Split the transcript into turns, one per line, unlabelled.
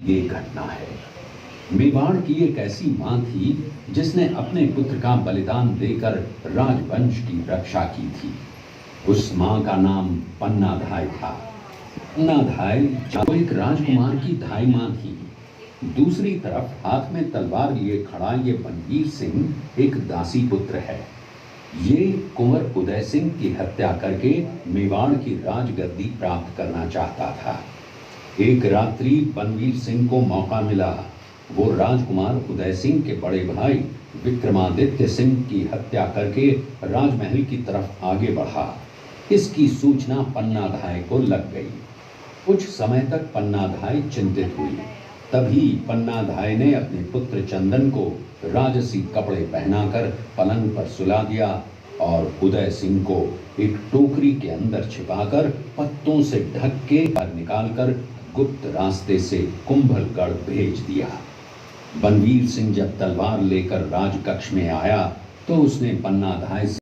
ये घटना है। मेवाड़ की एक ऐसी मां थी जिसने अपने पुत्र का बलिदान देकर राजवंश की रक्षा की थी। उस मां का नाम पन्नाधाय था। पन्नाधाय जो एक राजकुमार की धाई मां थी। दूसरी तरफ हाथ में तलवार लिए खड़ा ये बनवीर सिंह एक दासी पुत्र है। ये कुंवर उदय सिंह की हत्या करके मेवाड़ की राजगद्दी प्राप्त करना चाहता था। एक रात्रि बनवीर सिंह को मौका मिला। वो राजकुमार उदय सिंह के बड़े भाई विक्रमादित्य सिंह की हत्या करके राजमहल की तरफ आगे बढ़ा। इसकी सूचना पन्नाधाय को लग गई। कुछ समय तक पन्नाधाय चिंतित हुई। तभी पन्नाधाय ने अपने पुत्र चंदन को राजसी कपड़े पहनाकर पलंग पर सुला दिया और उदय सिंह को एक टोकरी के अंदर छिपाकर पत्तों से ढक के बाहर निकालकर गुप्त रास्ते से कुंभलगढ़ भेज दिया। बनवीर सिंह जब तलवार लेकर राजकक्ष में आया तो उसने पन्नाधाय से